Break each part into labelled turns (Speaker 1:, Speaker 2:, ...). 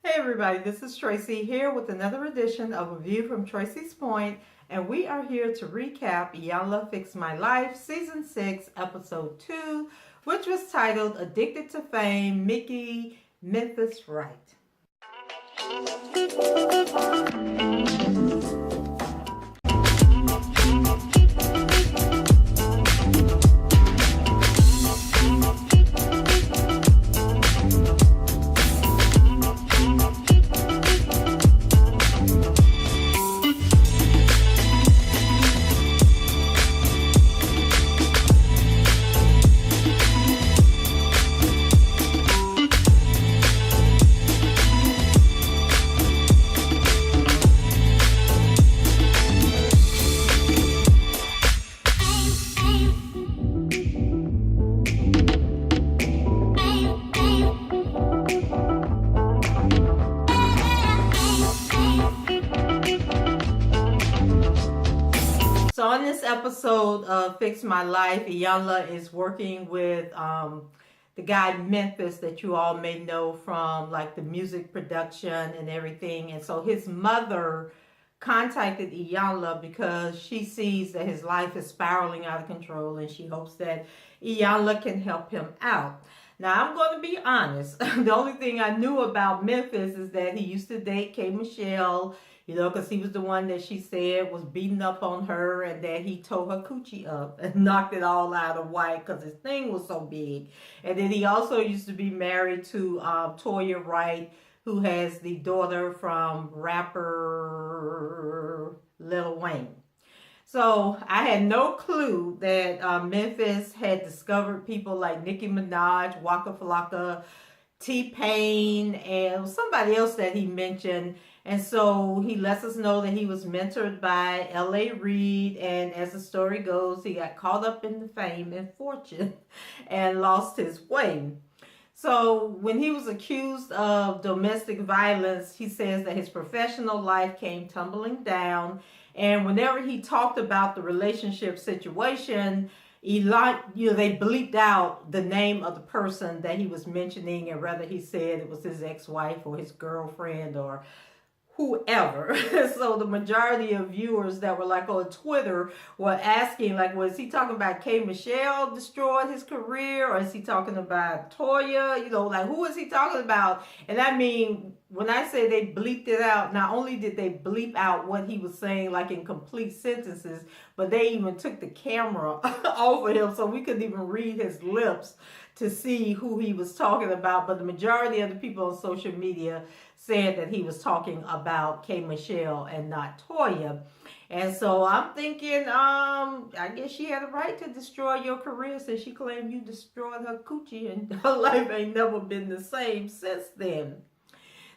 Speaker 1: Hey everybody, this is Tracy here with another edition of A View from Tracy's Point, and we are here to recap Iyanla Fix My Life, Season 6, Episode 2, which was titled Addicted to Fame, Micky Memphitz Wright. So on this episode of Fix My Life, Iyanla is working with the guy Memphitz that you all may know from like the music production and everything. And so his mother contacted Iyanla because she sees that his life is spiraling out of control and she hopes that Iyanla can help him out. Now, I'm going to be honest. The only thing I knew about Memphitz is that he used to date K. Michelle, because he was the one that she said was beating up on her and that he tore her coochie up and knocked it all out of White because his thing was so big. And then he also used to be married to Toya Wright, who has the daughter from rapper Lil Wayne. So I had no clue that Memphitz had discovered people like Nicki Minaj, Waka Flocka, T-Pain, and somebody else that he mentioned. And so he lets us know that he was mentored by L.A. Reid, and as the story goes, he got caught up in the fame and fortune and lost his way. So when he was accused of domestic violence, he says that his professional life came tumbling down. And whenever he talked about the relationship situation, they bleeped out the name of the person that he was mentioning, and whether he said it was his ex-wife or his girlfriend or whoever. So the majority of viewers that were like on Twitter were asking, like, was he talking about K. Michelle destroyed his career, or is he talking about Toya? Like, who is he talking about? And I mean, when I say they bleeped it out, not only did they bleep out what he was saying, like in complete sentences, but they even took the camera over him so we couldn't even read his lips to see who he was talking about. But the majority of the people on social media said that he was talking about K. Michelle and not Toya. And so I'm thinking, I guess she had a right to destroy your career since she claimed you destroyed her coochie and her life ain't never been the same since then.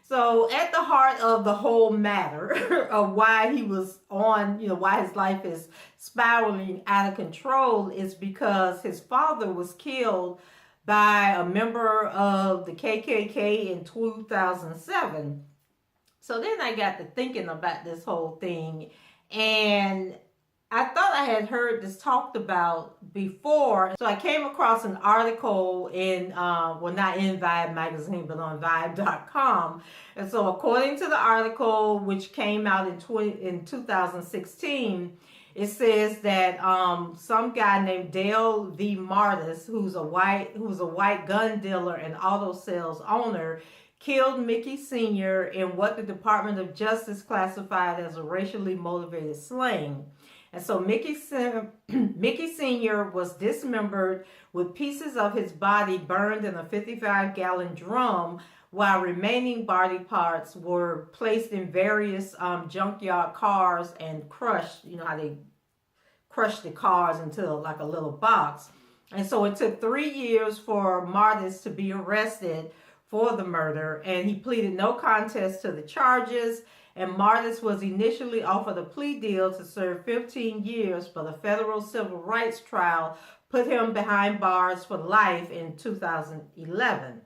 Speaker 1: So at the heart of the whole matter of why he was on, why his life is spiraling out of control is because his father was killed by a member of the KKK in 2007. So then I got to thinking about this whole thing, and I thought I had heard this talked about before. So I came across an article in, not in Vibe magazine, but on Vibe.com. And so according to the article, which came out in 2016, it says that some guy named Dale V. Martis, who's a white gun dealer and auto sales owner, killed Micky Sr. in what the Department of Justice classified as a racially motivated slaying. And so Micky Sr. was dismembered with pieces of his body burned in a 55-gallon drum, while remaining body parts were placed in various junkyard cars and crushed. You know how they crush the cars into like a little box. And so it took 3 years for Martis to be arrested for the murder, and he pleaded no contest to the charges. And Martis was initially offered a plea deal to serve 15 years, but a federal civil rights trial put him behind bars for life in 2011.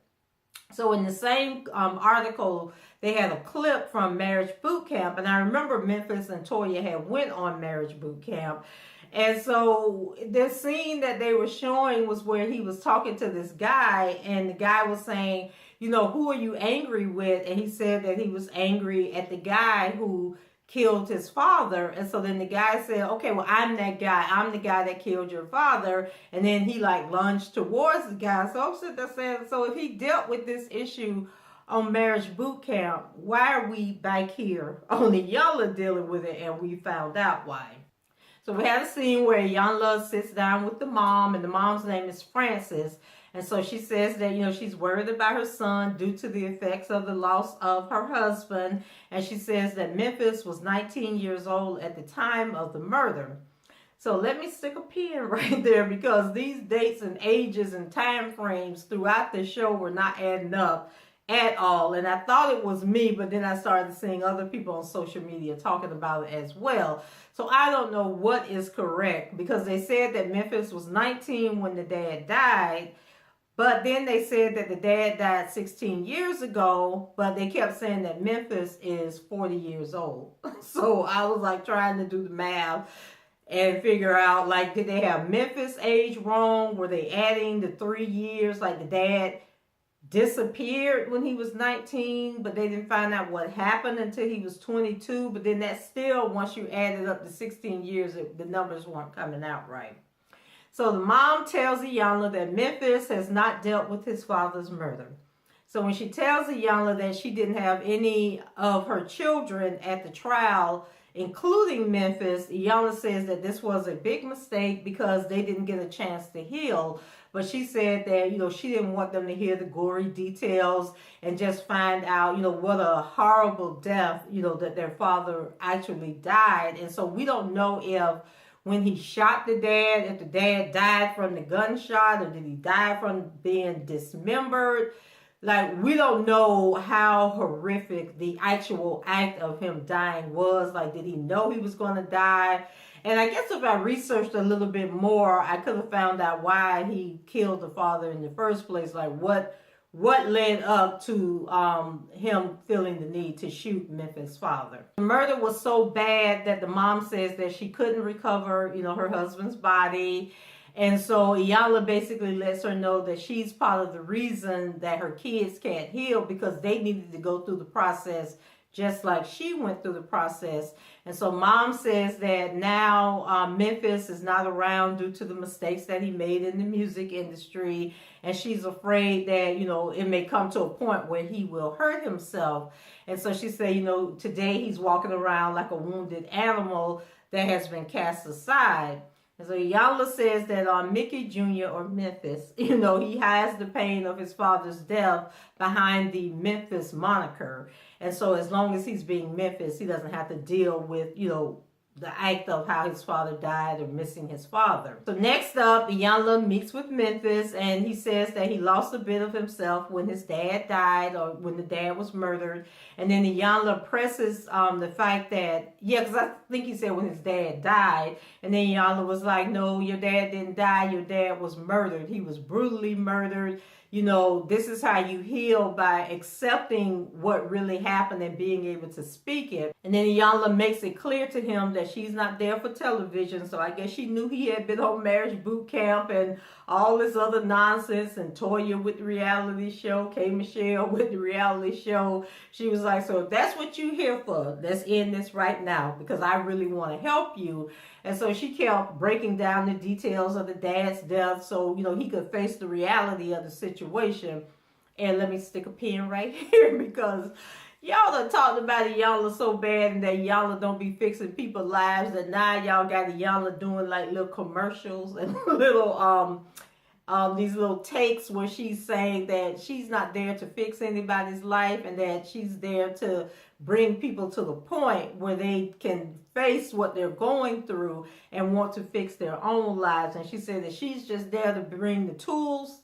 Speaker 1: So in the same article, they had a clip from Marriage Boot Camp, and I remember Memphitz and Toya had went on Marriage Boot Camp. And so the scene that they were showing was where he was talking to this guy, and the guy was saying, who are you angry with? And he said that he was angry at the guy who killed his father. And so then the guy said, okay, well, I'm that guy. I'm the guy that killed your father. And then he like lunged towards the guy. So I'm sitting there saying, so if he dealt with this issue on Marriage Boot Camp, why are we back here on Iyanla dealing with it? And we found out why. So we had a scene where Iyanla sits down with the mom, and the mom's name is Frances. And so she says that, she's worried about her son due to the effects of the loss of her husband. And she says that Memphitz was 19 years old at the time of the murder. So let me stick a pin right there, because these dates and ages and time frames throughout the show were not adding up at all. And I thought it was me, but then I started seeing other people on social media talking about it as well. So I don't know what is correct, because they said that Memphitz was 19 when the dad died, but then they said that the dad died 16 years ago, but they kept saying that Memphitz is 40 years old. So I was like trying to do the math and figure out, like, did they have Memphitz age wrong? Were they adding the 3 years? Like, the dad disappeared when he was 19, but they didn't find out what happened until he was 22. But then that still, once you added up the 16 years, the numbers weren't coming out right. So the mom tells Iyanla that Memphitz has not dealt with his father's murder. So when she tells Iyanla that she didn't have any of her children at the trial, including Memphitz, Iyanla says that this was a big mistake because they didn't get a chance to heal. But she said that, she didn't want them to hear the gory details and just find out, what a horrible death, that their father actually died. And so we don't know if when he shot the dad, if the dad died from the gunshot, or did he die from being dismembered? Like, we don't know how horrific the actual act of him dying was. Like, did he know he was going to die? And I guess if I researched a little bit more, I could have found out why he killed the father in the first place. Like, what led up to him feeling the need to shoot Memphitz' father. The murder was so bad that the mom says that she couldn't recover, her husband's body. And so Iyanla basically lets her know that she's part of the reason that her kids can't heal, because they needed to go through the process just like she went through the process. And so mom says that now Memphitz is not around due to the mistakes that he made in the music industry. And she's afraid that, it may come to a point where he will hurt himself. And so she said, today he's walking around like a wounded animal that has been cast aside. And so Iyanla says that Micky Jr. or Memphitz, he hides the pain of his father's death behind the Memphitz moniker. And so as long as he's being Memphitz, he doesn't have to deal with, the act of how his father died or missing his father. So next up, Iyanla meets with Memphitz, and he says that he lost a bit of himself when his dad died, or when the dad was murdered. And then Iyanla presses the fact that, because I think he said when his dad died, and then Iyanla was like, no, your dad didn't die, your dad was murdered. He was brutally murdered. This is how you heal, by accepting what really happened and being able to speak it. And then Iyanla makes it clear to him that she's not there for television. So I guess she knew he had been on Marriage Boot Camp and all this other nonsense, and Toya with the reality show, K. Michelle with the reality show. She was like, so if that's what you're here for, let's end this right now, because I really want to help you. And so she kept breaking down the details of the dad's death so, he could face the reality of the situation. And let me stick a pin right here, because y'all done talked about Iyanla so bad, and that Iyanla don't be fixing people's lives, that now y'all got Iyanla doing like little commercials and little these little takes where she's saying that she's not there to fix anybody's life, and that she's there to bring people to the point where they can face what they're going through and want to fix their own lives. And she said that she's just there to bring the tools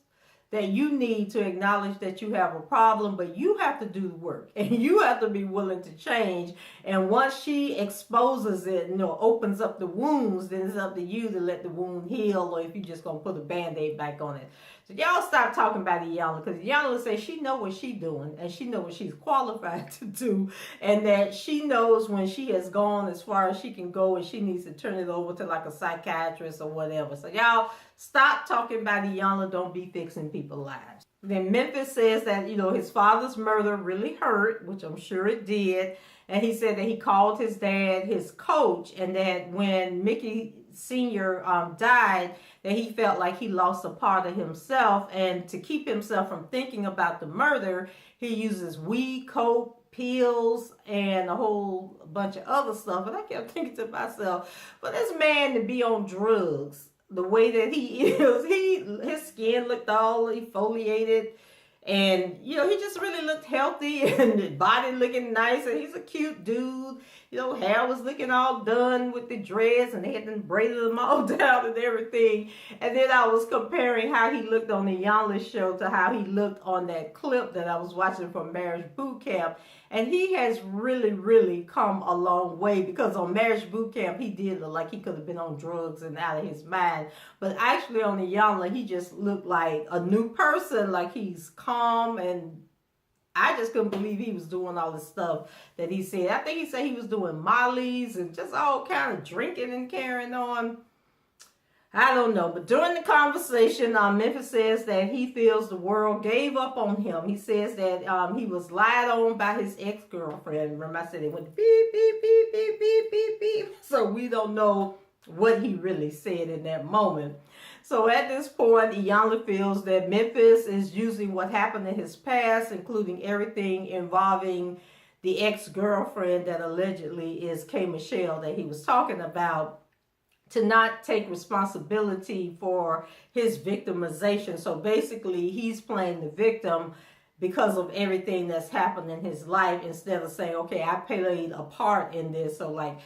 Speaker 1: that you need to acknowledge that you have a problem, but you have to do the work, and you have to be willing to change. And once she exposes it, opens up the wounds, then it's up to you to let the wound heal, or if you're just going to put a Band-Aid back on it. So y'all stop talking about Iyanla, because Iyanla says she know what she's doing, and she know what she's qualified to do, and that she knows when she has gone as far as she can go, and she needs to turn it over to like a psychiatrist or whatever. So y'all stop talking about Iyanla. Don't be fixing people's lives. Then Memphitz says that, his father's murder really hurt, which I'm sure it did. And he said that he called his dad his coach, and that when Micky Sr. Died, that he felt like he lost a part of himself. And to keep himself from thinking about the murder, he uses weed, coke, pills, and a whole bunch of other stuff. And I kept thinking to myself, for this man to be on drugs the way that he is, his skin looked all exfoliated, and he just really looked healthy, and his body looking nice, and he's a cute dude. Hair was looking all done with the dreads, and they had them braided them all down and everything. And then I was comparing how he looked on the Iyanla show to how he looked on that clip that I was watching from Marriage Boot Camp. And he has really, really come a long way, because on Marriage Boot Camp, he did look like he could have been on drugs and out of his mind. But actually on Iyanla, he just looked like a new person, like he's calm, and I just couldn't believe he was doing all the stuff that he said. I think he said he was doing mollies and just all kind of drinking and carrying on. I don't know, but during the conversation, Memphitz says that he feels the world gave up on him. He says that he was lied on by his ex-girlfriend. Remember I said it went beep, beep, beep, beep, beep, beep, beep. So we don't know what he really said in that moment. So at this point, Iyanla feels that Memphitz is using what happened in his past, including everything involving the ex-girlfriend that allegedly is K. Michelle that he was talking about, to not take responsibility for his victimization. So basically, he's playing the victim because of everything that's happened in his life, instead of saying, okay, I played a part in this. So like,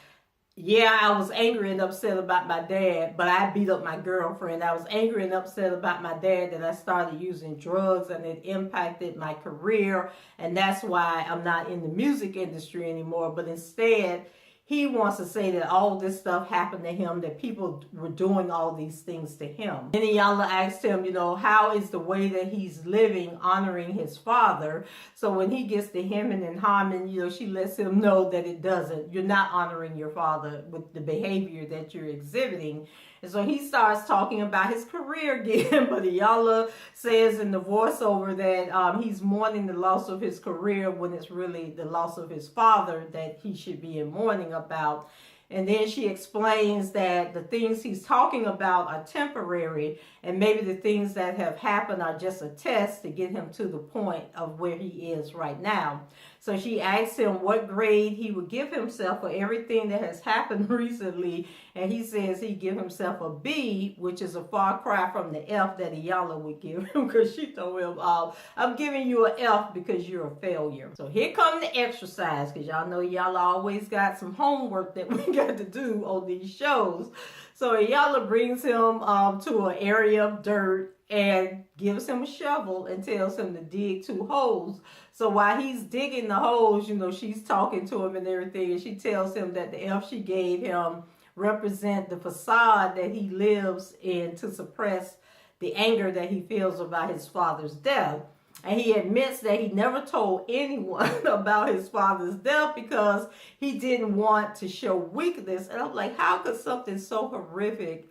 Speaker 1: yeah, I was angry and upset about my dad, but I beat up my girlfriend. I was angry and upset about my dad that I started using drugs, and it impacted my career. And that's why I'm not in the music industry anymore. But instead, he wants to say that all this stuff happened to him, that people were doing all these things to him. And Iyanla asked him, how is the way that he's living honoring his father? So when he gets to hemming and hawing, she lets him know that it doesn't. You're not honoring your father with the behavior that you're exhibiting. And so he starts talking about his career again, but Iyanla says in the voiceover that he's mourning the loss of his career when it's really the loss of his father that he should be in mourning about. And then she explains that the things he's talking about are temporary, and maybe the things that have happened are just a test to get him to the point of where he is right now. So she asks him what grade he would give himself for everything that has happened recently, and he says he'd give himself a B, which is a far cry from the F that Iyanla would give him, because she told him, I'm giving you an F because you're a failure. So here come the exercise, because y'all know Iyanla always got some homework that we got to do on these shows. So Iyanla brings him to an area of dirt and gives him a shovel and tells him to dig 2 holes. So while he's digging the holes, she's talking to him and everything, and she tells him that the F she gave him represent the facade that he lives in to suppress the anger that he feels about his father's death. And he admits that he never told anyone about his father's death because he didn't want to show weakness. And I'm like, how could something so horrific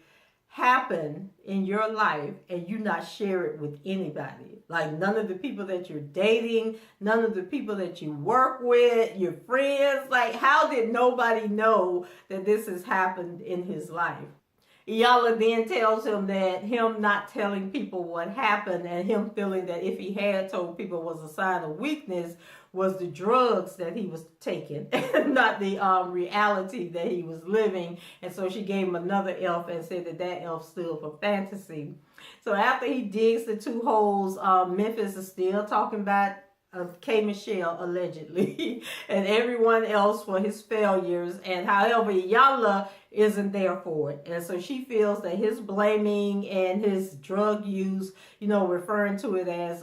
Speaker 1: happen in your life and you not share it with anybody? Like, none of the people that you're dating, none of the people that you work with, your friends. Like, how did nobody know that this has happened in his life? Iyanla then tells him that him not telling people what happened, and him feeling that if he had told people was a sign of weakness, was the drugs that he was taking, not the reality that he was living. And so she gave him another F and said that F stood for fantasy. So after he digs the 2 holes, Memphitz is still talking about K. Michelle allegedly and everyone else for his failures, and however Iyanla isn't there for it. And so she feels that his blaming and his drug use, referring to it as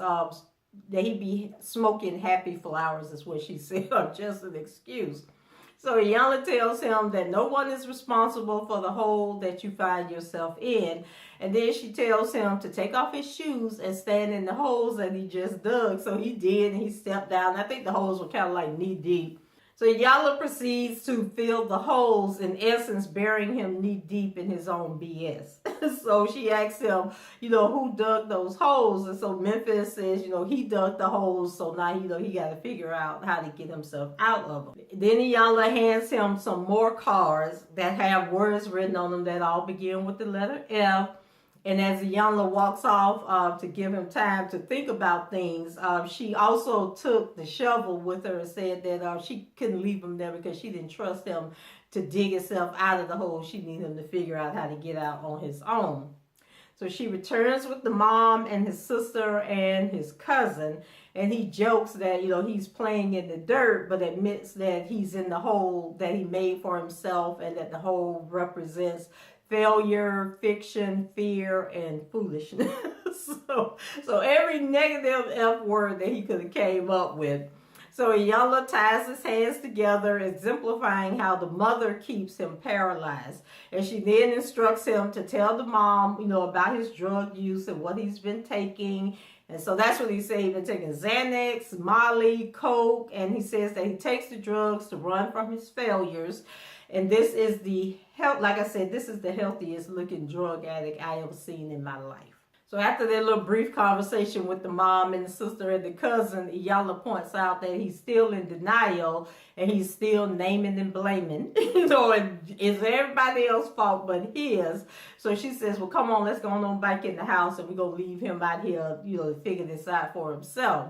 Speaker 1: that he be smoking happy flowers is what she said, or just an excuse. So Iyanla tells him that no one is responsible for the hole that you find yourself in. And then she tells him to take off his shoes and stand in the holes that he just dug. So he did, and he stepped down. I think the holes were kind of like knee deep. So Iyanla proceeds to fill the holes, in essence, burying him knee deep in his own BS. So she asks him, who dug those holes? And so Memphitz says, he dug the holes. So now, he got to figure out how to get himself out of them. Then Iyanla hands him some more cards that have words written on them that all begin with the letter F. And as Iyanla walks off to give him time to think about things, she also took the shovel with her and said that she couldn't leave him there because she didn't trust him to dig himself out of the hole. She needed him to figure out how to get out on his own. So she returns with the mom and his sister and his cousin. And he jokes that, he's playing in the dirt, but admits that he's in the hole that he made for himself and that the hole represents failure, fiction, fear, and foolishness. so every negative F word that he could have came up with. So Iyanla ties his hands together, exemplifying how the mother keeps him paralyzed. And she then instructs him to tell the mom, about his drug use and what he's been taking. And so that's what he said. He's been taking Xanax, Molly, Coke, and he says that he takes the drugs to run from his failures. And this is like I said, this is the healthiest looking drug addict I ever seen in my life. So after that little brief conversation with the mom and the sister and the cousin, Iyanla points out that he's still in denial and he's still naming and blaming. It's everybody else's fault but his. So she says, well, come on, let's go on back in the house and we're going to leave him out here, to figure this out for himself.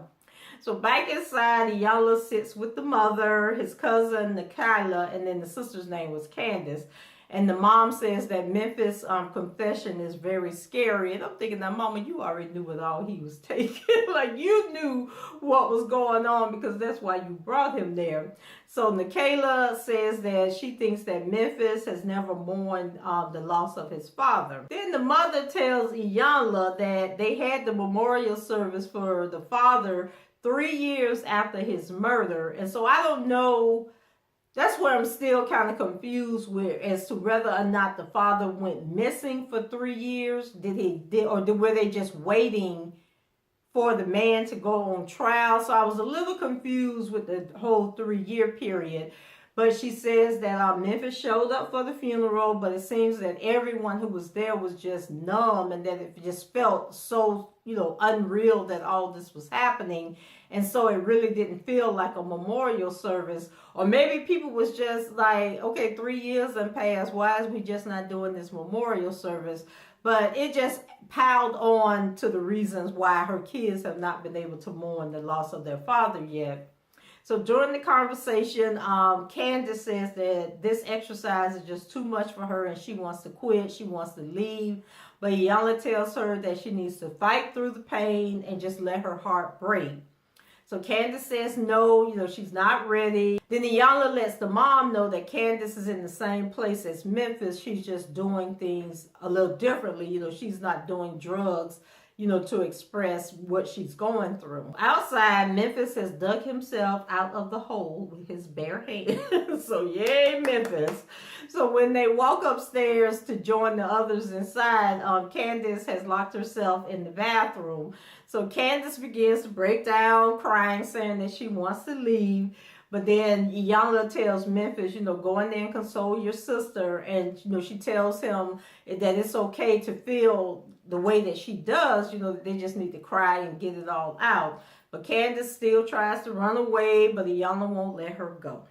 Speaker 1: So back inside, Iyanla sits with the mother, his cousin, Nikayla, and then the sister's name was Candace. And the mom says that Memphitz' confession is very scary. And I'm thinking, now, Mama, you already knew what all he was taking. Like, you knew what was going on because that's why you brought him there. So Nikayla says that she thinks that Memphitz has never mourned the loss of his father. Then the mother tells Iyanla that they had the memorial service for the father 3 years after his murder. And so I don't know. That's where I'm still kind of confused with as to whether or not the father went missing for 3 years. Were they just waiting for the man to go on trial? So I was a little confused with the whole 3-year period. But she says that Memphitz showed up for the funeral, but it seems that everyone who was there was just numb and that it just felt so, unreal that all this was happening. And so it really didn't feel like a memorial service. Or maybe people was just like, okay, 3 years have passed. Why is we just not doing this memorial service? But it just piled on to the reasons why her kids have not been able to mourn the loss of their father yet. So during the conversation, Candace says that this exercise is just too much for her and she wants to quit. She wants to leave. But Iyanla tells her that she needs to fight through the pain and just let her heart break. So Candace says no, she's not ready. Then Iyanla lets the mom know that Candace is in the same place as Memphitz. She's just doing things a little differently. She's not doing drugs, to express what she's going through. Outside, Memphitz has dug himself out of the hole with his bare hands. So yay, Memphitz. So when they walk upstairs to join the others inside, Candace has locked herself in the bathroom. So Candace begins to break down, crying, saying that she wants to leave. But then Iyanla tells Memphitz, go in there and console your sister. And, she tells him that it's okay to feel the way that she does, they just need to cry and get it all out. But Candace still tries to run away, but Iyanla won't let her go.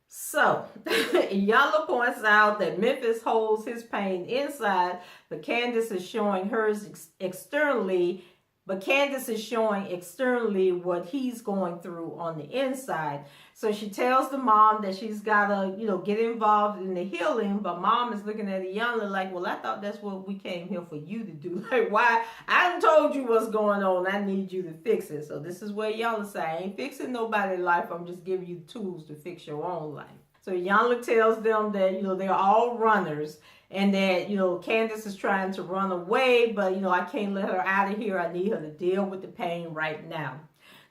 Speaker 1: So, Iyanla points out that Memphitz holds his pain inside, but Candace is showing hers externally. But Candace is showing externally what he's going through on the inside. So she tells the mom that she's got to, get involved in the healing. But mom is looking at Iyanla like, well, I thought that's what we came here for you to do. Like, why? I done told you what's going on. I need you to fix it. So this is where Iyanla said, I ain't fixing nobody's life. I'm just giving you the tools to fix your own life. So Iyanla tells them that, they're all runners. And that, Candace is trying to run away, but, I can't let her out of here. I need her to deal with the pain right now.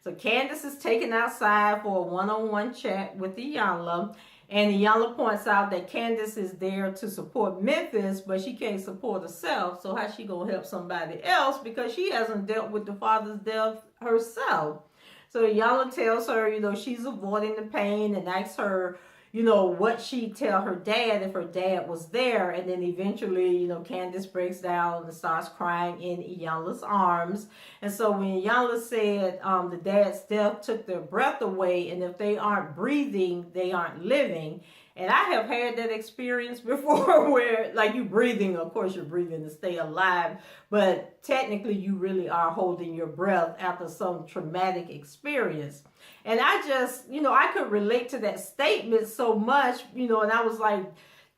Speaker 1: So Candace is taken outside for a one-on-one chat with Iyanla. And Iyanla points out that Candace is there to support Memphitz, but she can't support herself. So how's she going to help somebody else? Because she hasn't dealt with the father's death herself. So Iyanla tells her, she's avoiding the pain and asks her, what she'd tell her dad if her dad was there. And then eventually, Candace breaks down and starts crying in Iyanla's arms. And so when Iyanla said the dad's death took their breath away, and if they aren't breathing, they aren't living. And I have had that experience before where, like, you breathing, of course you're breathing to stay alive, but technically you really are holding your breath after some traumatic experience. And I just, I could relate to that statement so much, and I was like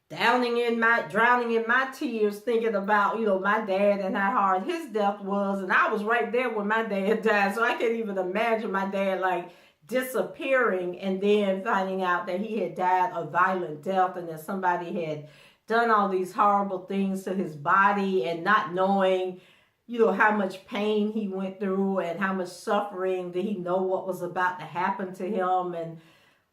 Speaker 1: drowning in my tears thinking about, my dad and how hard his death was. And I was right there when my dad died. So I can't even imagine my dad, like, disappearing and then finding out that he had died a violent death and that somebody had done all these horrible things to his body, and not knowing, how much pain he went through and how much suffering. Did he know what was about to happen to him? And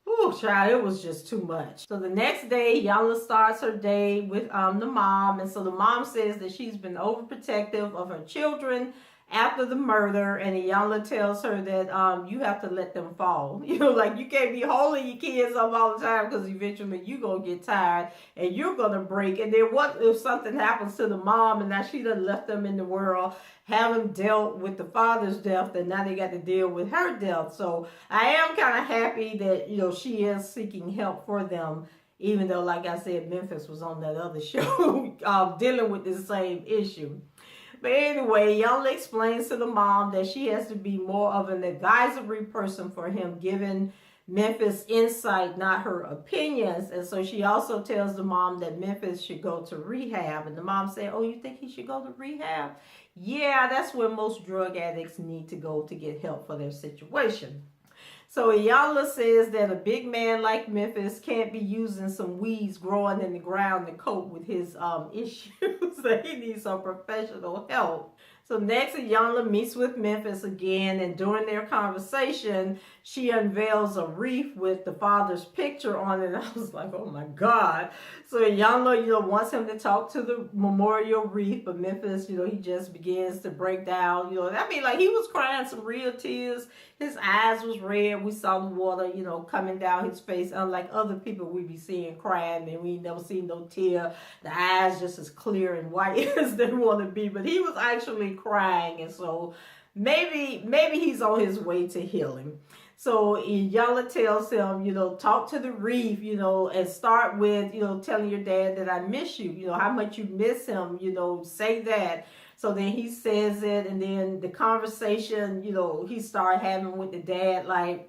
Speaker 1: oh, child, it was just too much. So the next day, Iyanla starts her day with the mom. And so the mom says that she's been overprotective of her children after the murder, and Iyanla tells her that you have to let them fall. Like, you can't be holding your kids up all the time, because eventually you're going to get tired and you're going to break. And then what if something happens to the mom and now she done left them in the world, having dealt with the father's death, and now they got to deal with her death. So I am kind of happy that, she is seeking help for them, even though, like I said, Memphitz was on that other show dealing with the same issue. But anyway, Iyanla explains to the mom that she has to be more of an advisory person for him, giving Memphitz insight, not her opinions. And so she also tells the mom that Memphitz should go to rehab. And the mom said, oh, you think he should go to rehab? Yeah, that's where most drug addicts need to go to get help for their situation. So Iyanla says that a big man like Memphitz can't be using some weeds growing in the ground to cope with his issues. So he needs some professional help. So next, Iyanla meets with Memphitz again, and during their conversation, she unveils a wreath with the father's picture on it. And I was like, oh my God. So Iyanla, wants him to talk to the memorial wreath, but Memphitz, he just begins to break down. Like, he was crying some real tears. His eyes was red. We saw the water, coming down his face. Unlike other people we be seeing crying, and we never seen no tear. The eyes just as clear and white as they want to be. But he was actually crying, and so maybe he's on his way to healing. So Iyanla tells him, talk to the wreath, and start with, telling your dad that I miss you, how much you miss him, say that. So then he says it, and then the conversation, he started having with the dad, like,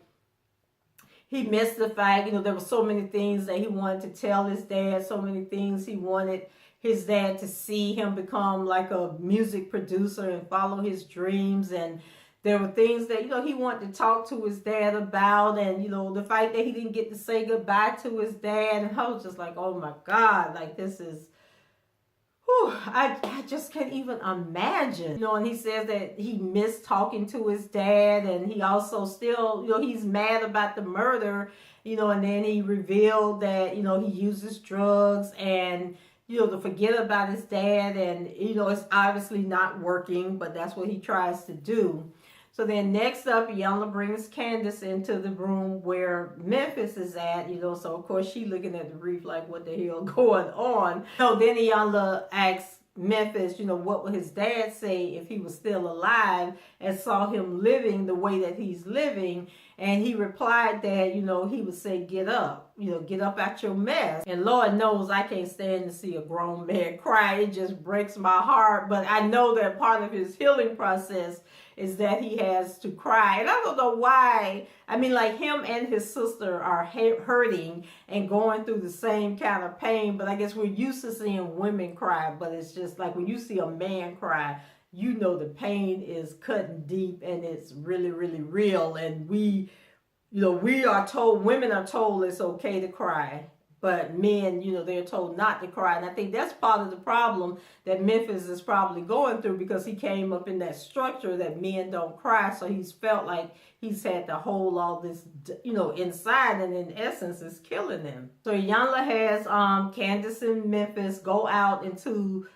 Speaker 1: he missed the fact, there were so many things that he wanted to tell his dad, so many things he wanted his dad to see him become like a music producer and follow his dreams. And there were things that, he wanted to talk to his dad about, and, the fact that he didn't get to say goodbye to his dad. And I was just like, oh my God, like, this is, whew, I just can't even imagine. And he says that he missed talking to his dad, and he also still, he's mad about the murder, and then he revealed that, he uses drugs, and, to forget about his dad, and, it's obviously not working, but that's what he tries to do. So then next up, Iyanla brings Candace into the room where Memphitz is at, so of course she looking at the wreath like, what the hell going on? So then Iyanla asks Memphitz, what would his dad say if he was still alive and saw him living the way that he's living? And he replied that, he would say, get up, get up out your mess. And Lord knows I can't stand to see a grown man cry. It just breaks my heart. But I know that part of his healing process is that he has to cry. And I don't know why. Like, him and his sister are hurting and going through the same kind of pain. But I guess we're used to seeing women cry. But it's just like when you see a man cry, the pain is cutting deep, and it's really, really real. And we are told, women are told it's okay to cry. But men, they're told not to cry. And I think that's part of the problem that Memphitz is probably going through, because he came up in that structure that men don't cry. So he's felt like he's had to hold all this, inside, and in essence, it's killing him. So Iyanla has Candace and Memphitz go out into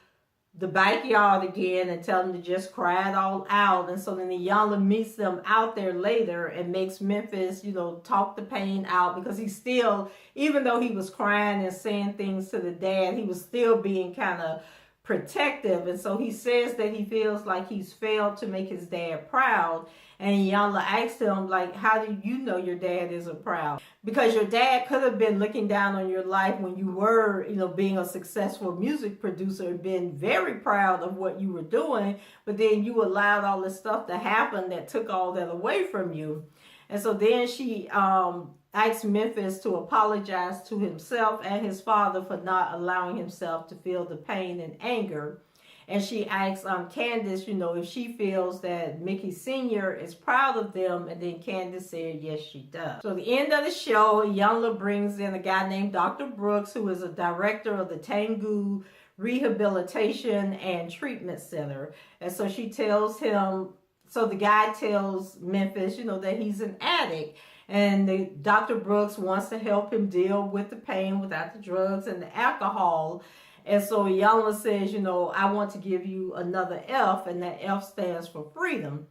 Speaker 1: the backyard again and tell them to just cry it all out. And so then Iyanla meets them out there later and makes Memphitz, you know, talk the pain out, because he's still, even though he was crying and saying things to the dad, he was still being kind of protective. And so he says that he feels like he's failed to make his dad proud. And Iyanla asked him, like, how do you know your dad isn't proud? Because your dad could have been looking down on your life when you were, you know, being a successful music producer and been very proud of what you were doing. But then you allowed all this stuff to happen that took all that away from you. And so then she asked Memphitz to apologize to himself and his father for not allowing himself to feel the pain and anger. And she asks Candace, you know, if she feels that Micky Sr. is proud of them. And then Candace said, yes, she does. So at the end of the show, Iyanla brings in a guy named Dr. Brooks, who is a director of the Tengu Rehabilitation and Treatment Center. And so she tells him, so the guy tells Memphitz, you know, that he's an addict. And Dr. Brooks wants to help him deal with the pain without the drugs and the alcohol. And so Iyanla says, you know, I want to give you another F, and that F stands for freedom.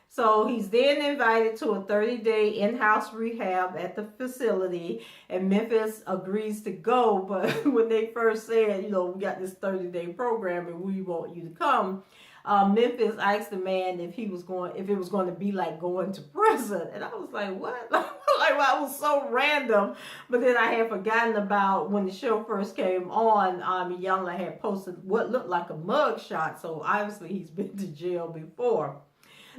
Speaker 1: So he's then invited to a 30-day in-house rehab at the facility, and Memphitz agrees to go. But when they first said, you know, we got this 30-day program and we want you to come, Memphitz asked the man if it was going to be like going to prison. And I was like, what? Like, well, it was so random. But then I had forgotten about when the show first came on, Iyanla had posted what looked like a mug shot. So obviously he's been to jail before.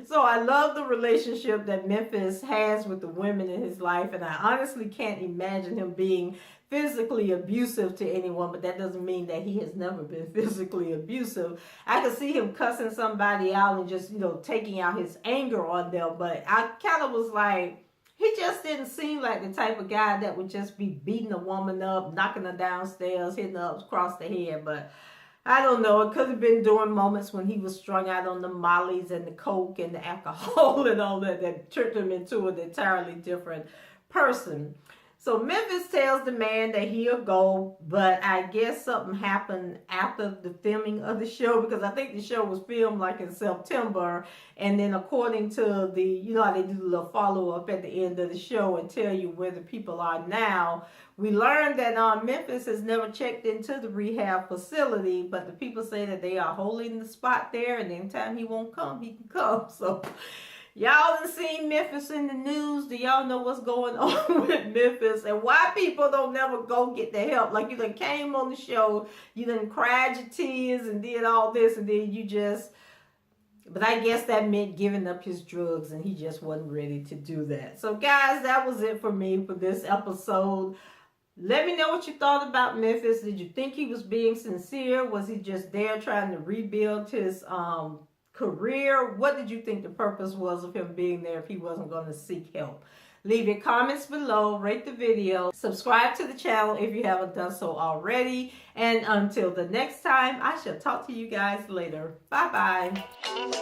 Speaker 1: So I love the relationship that Memphitz has with the women in his life. And I honestly can't imagine him being physically abusive to anyone, but that doesn't mean that he has never been physically abusive. I could see him cussing somebody out and just, you know, taking out his anger on them, but I kind of was like, he just didn't seem like the type of guy that would just be beating a woman up, knocking her downstairs, hitting her across the head. But I don't know, it could have been during moments when he was strung out on the mollies and the coke and the alcohol and all that turned him into an entirely different person. So Memphitz tells the man that he'll go, but I guess something happened after the filming of the show, because I think the show was filmed like in September. And then according to the, you know how they do the little follow-up at the end of the show and tell you where the people are now, we learned that Memphitz has never checked into the rehab facility, but the people say that they are holding the spot there, and anytime he won't come, he can come. So y'all done seen Memphitz in the news. Do y'all know what's going on with Memphitz and why people don't never go get the help? Like, you done came on the show, you done cried your tears and did all this, and then you just, but I guess that meant giving up his drugs, and he just wasn't ready to do that. So guys, that was it for me for this episode. Let me know what you thought about Memphitz. Did you think he was being sincere? Was he just there trying to rebuild his career? What did you think the purpose was of him being there if he wasn't going to seek help? Leave your comments below, rate the video, subscribe to the channel if you haven't done so already. And until the next time, I shall talk to you guys later. Bye-bye.